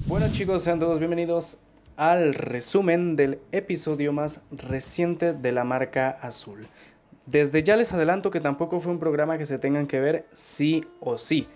Bueno chicos, sean todos bienvenidos al resumen del episodio más reciente de la marca azul. Desde ya les adelanto que tampoco fue un programa que se tengan que ver sí o sí,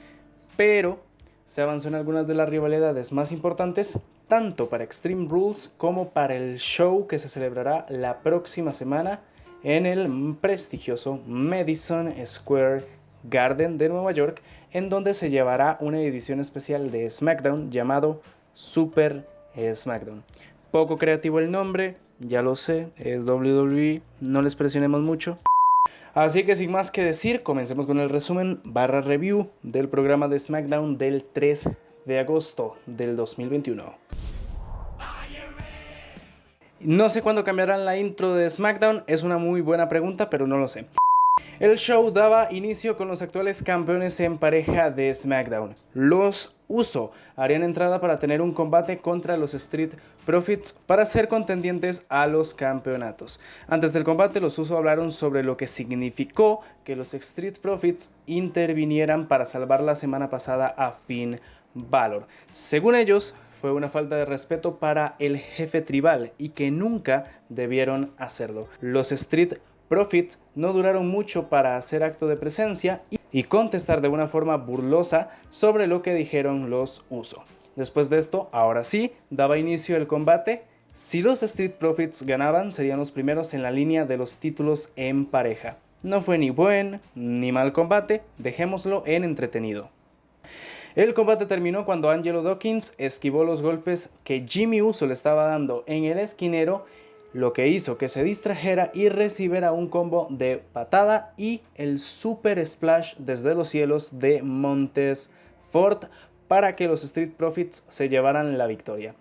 pero se avanzó en algunas de las rivalidades más importantes, tanto para Extreme Rules como para el show que se celebrará la próxima semana en el prestigioso Madison Square Garden de Nueva York, en donde se llevará una edición especial de SmackDown llamado Super SmackDown. Poco creativo el nombre, ya lo sé, es WWE, no les presionemos mucho. Así que sin más que decir, comencemos con el resumen / review del programa de SmackDown del 3 de agosto del 2021. No sé cuándo cambiarán la intro de SmackDown, es una muy buena pregunta, pero no lo sé. El show daba inicio con los actuales campeones en pareja de SmackDown. Los Uso harían entrada para tener un combate contra los Street Profits para ser contendientes a los campeonatos. Antes del combate, los Uso hablaron sobre lo que significó que los Street Profits intervinieran para salvar la semana pasada a Finn Balor. Según ellos, fue una falta de respeto para el jefe tribal y que nunca debieron hacerlo. Los Street Profits no duraron mucho para hacer acto de presencia y contestar de una forma burlosa sobre lo que dijeron los Uso. Después de esto, ahora sí, daba inicio el combate. Si los Street Profits ganaban, serían los primeros en la línea de los títulos en pareja. No fue ni buen ni mal combate, dejémoslo en entretenido. El combate terminó cuando Angelo Dawkins esquivó los golpes que Jimmy Uso le estaba dando en el esquinero, lo que hizo que se distrajera y recibiera un combo de patada y el Super Splash desde los cielos de Montez Ford para que los Street Profits se llevaran la victoria.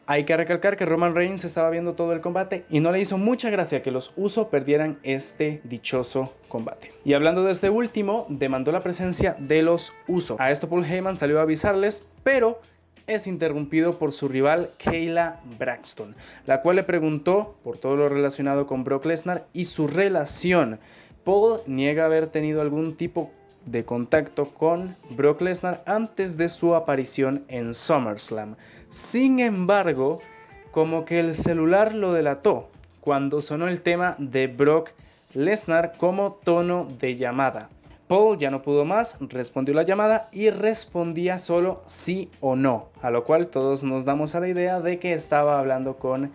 Hay que recalcar que Roman Reigns estaba viendo todo el combate y no le hizo mucha gracia que los Uso perdieran este dichoso combate. Y hablando de este último, demandó la presencia de los Uso. A esto Paul Heyman salió a avisarles, pero es interrumpido por su rival Kayla Braxton, la cual le preguntó por todo lo relacionado con Brock Lesnar y su relación. Paul niega haber tenido algún tipo de contacto con Brock Lesnar antes de su aparición en SummerSlam. Sin embargo, como que el celular lo delató cuando sonó el tema de Brock Lesnar como tono de llamada. Paul ya no pudo más, respondió la llamada y respondía solo sí o no, a lo cual todos nos damos a la idea de que estaba hablando con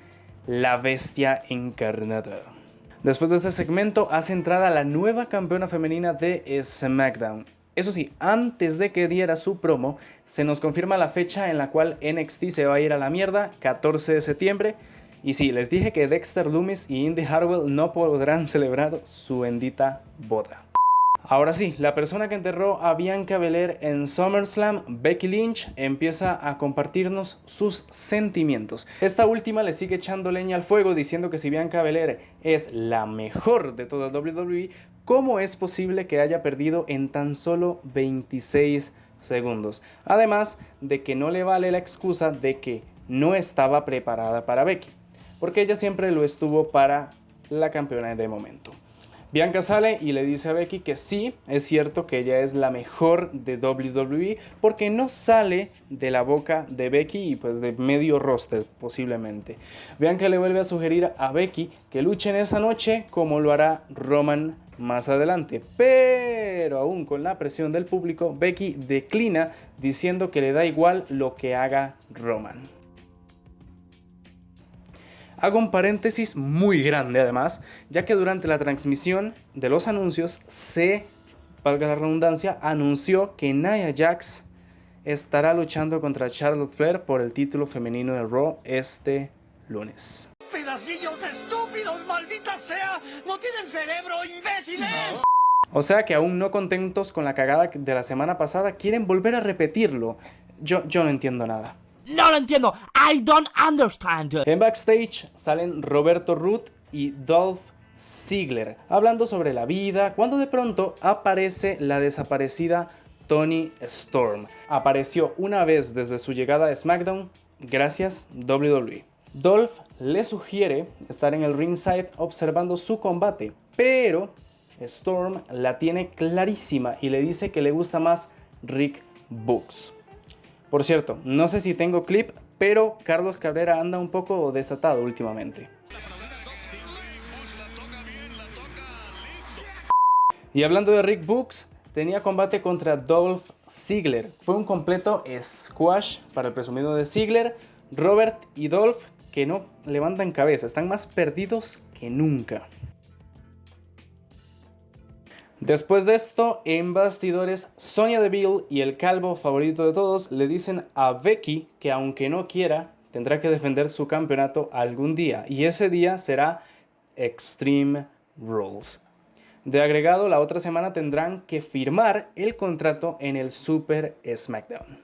la bestia encarnada. Después de este segmento hace entrada la nueva campeona femenina de SmackDown. Eso sí, antes de que diera su promo, se nos confirma la fecha en la cual NXT se va a ir a la mierda, 14 de septiembre. Y sí, les dije que Dexter Lumis y Indy Hartwell no podrán celebrar su bendita boda. Ahora sí, la persona que enterró a Bianca Belair en SummerSlam, Becky Lynch, empieza a compartirnos sus sentimientos. Esta última le sigue echando leña al fuego diciendo que si Bianca Belair es la mejor de toda WWE, ¿cómo es posible que haya perdido en tan solo 26 segundos? Además de que no le vale la excusa de que no estaba preparada para Becky, porque ella siempre lo estuvo para la campeona de momento. Bianca sale y le dice a Becky que sí, es cierto que ella es la mejor de WWE porque no sale de la boca de Becky y pues de medio roster posiblemente. Bianca le vuelve a sugerir a Becky que luchen esa noche como lo hará Roman más adelante, pero aún con la presión del público, Becky declina diciendo que le da igual lo que haga Roman. Hago un paréntesis muy grande además, ya que durante la transmisión de los anuncios valga la redundancia, anunció que Nia Jax estará luchando contra Charlotte Flair por el título femenino de Raw este lunes. ¡Pedacillos estúpidos, maldita sea! ¡No tienen cerebro, imbéciles! O sea que aún no contentos con la cagada de la semana pasada, quieren volver a repetirlo. Yo no entiendo nada. No lo entiendo. I don't understand. En backstage salen Roberto Roode y Dolph Ziggler hablando sobre la vida, cuando de pronto aparece la desaparecida Toni Storm. Apareció una vez desde su llegada a SmackDown, gracias WWE. Dolph le sugiere estar en el ringside observando su combate, pero Storm la tiene clarísima y le dice que le gusta más Rick Books. Por cierto, no sé si tengo clip, pero Carlos Cabrera anda un poco desatado últimamente. Y hablando de Rick Books, tenía combate contra Dolph Ziggler. Fue un completo squash para el presumido de Ziggler. Robert y Dolph que no levantan cabeza, están más perdidos que nunca. Después de esto, en bastidores, Sonya Deville y el calvo favorito de todos le dicen a Becky que aunque no quiera, tendrá que defender su campeonato algún día. Y ese día será Extreme Rules. De agregado, la otra semana tendrán que firmar el contrato en el Super SmackDown.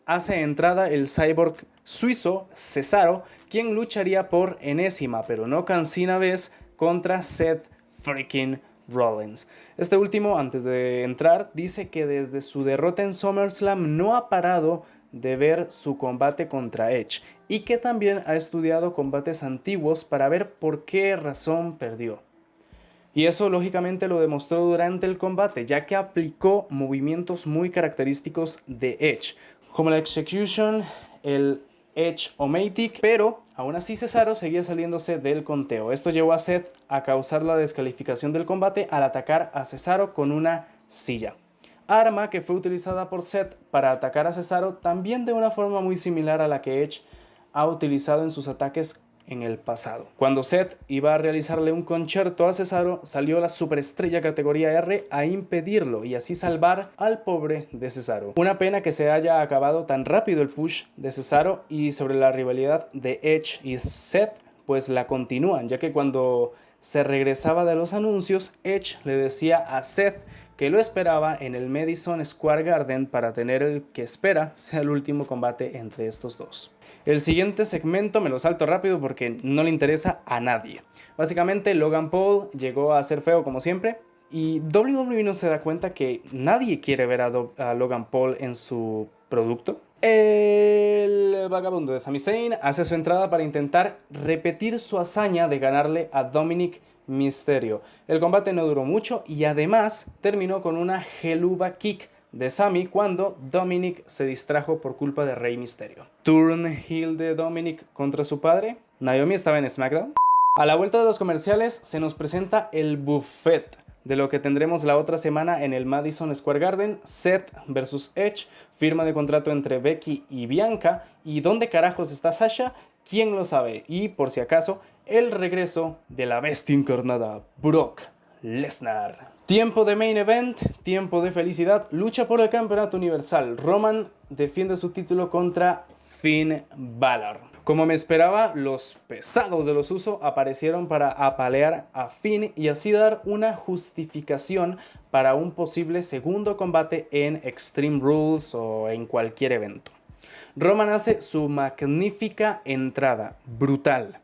Hace entrada el cyborg suizo Cesaro, quien lucharía por enésima, pero no cansina vez, contra Seth freaking Rollins. Este último, antes de entrar, dice que desde su derrota en SummerSlam no ha parado de ver su combate contra Edge y que también ha estudiado combates antiguos para ver por qué razón perdió. Y eso lógicamente lo demostró durante el combate, ya que aplicó movimientos muy característicos de Edge, como la Execution, el Edge-O-Matic, pero aún así Cesaro seguía saliéndose del conteo. Esto llevó a Seth a causar la descalificación del combate al atacar a Cesaro con una silla. Arma que fue utilizada por Seth para atacar a Cesaro también de una forma muy similar a la que Edge ha utilizado en sus ataques en el pasado. Cuando Seth iba a realizarle un concierto a Cesaro, salió la superestrella categoría R a impedirlo y así salvar al pobre de Cesaro. Una pena que se haya acabado tan rápido el push de Cesaro, y sobre la rivalidad de Edge y Seth, pues la continúan, ya que cuando se regresaba de los anuncios, Edge le decía a Seth que lo esperaba en el Madison Square Garden para tener el que espera sea el último combate entre estos dos. El siguiente segmento me lo salto rápido porque no le interesa a nadie. Básicamente Logan Paul llegó a ser feo como siempre y WWE no se da cuenta que nadie quiere ver a Logan Paul en su producto. El vagabundo de Sami Zayn hace su entrada para intentar repetir su hazaña de ganarle a Dominic Mysterio. El combate no duró mucho y además terminó con una Helluva Kick de Sami cuando Dominic se distrajo por culpa de Rey Mysterio. Turn heel de Dominic contra su padre. Naomi estaba en SmackDown. A la vuelta de los comerciales se nos presenta el buffet de lo que tendremos la otra semana en el Madison Square Garden. Seth vs Edge, firma de contrato entre Becky y Bianca. ¿Y dónde carajos está Sasha? ¿Quién lo sabe? Y por si acaso, el regreso de la bestia encarnada, Brock Lesnar. Tiempo de main event, tiempo de felicidad, lucha por el campeonato universal. Roman defiende su título contra Finn Balor. Como me esperaba, los pesados de los Usos aparecieron para apalear a Finn y así dar una justificación para un posible segundo combate en Extreme Rules o en cualquier evento. Roman hace su magnífica entrada, brutal.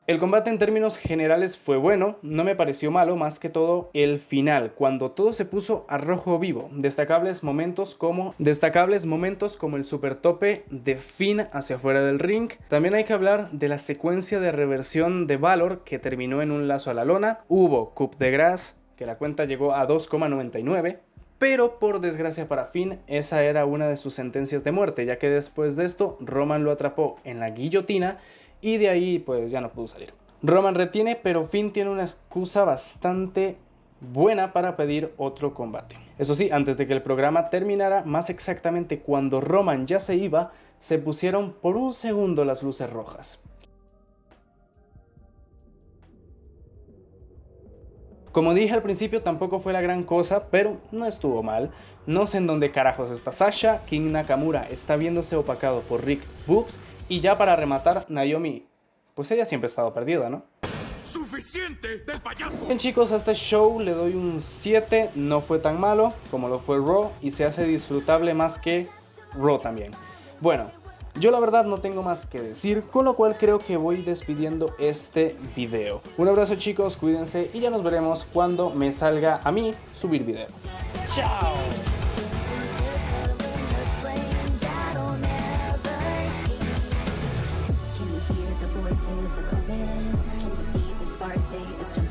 El combate en términos generales fue bueno, no me pareció malo, más que todo el final, cuando todo se puso a rojo vivo. Destacables momentos como el super tope de Finn hacia afuera del ring. También hay que hablar de la secuencia de reversión de Balor que terminó en un lazo a la lona. Hubo coup de grâce, que la cuenta llegó a 2,99. Pero por desgracia para Finn, esa era una de sus sentencias de muerte, ya que después de esto Roman lo atrapó en la guillotina y de ahí pues ya no pudo salir. Roman retiene, pero Finn tiene una excusa bastante buena para pedir otro combate. Eso sí, antes de que el programa terminara, más exactamente cuando Roman ya se iba, se pusieron por un segundo las luces rojas. Como dije al principio, tampoco fue la gran cosa, pero no estuvo mal. No sé en dónde carajos está Sasha. King Nakamura está viéndose opacado por Rick Books. Y ya para rematar, Naomi, pues ella siempre ha estado perdida, ¿no? ¡Suficiente del payaso! Bien chicos, a este show le doy un 7. No fue tan malo como lo fue Raw y se hace disfrutable más que Raw también. Bueno, yo la verdad no tengo más que decir, con lo cual creo que voy despidiendo este video. Un abrazo chicos, cuídense y ya nos veremos cuando me salga a mí subir video. ¡Chao! me a jungle.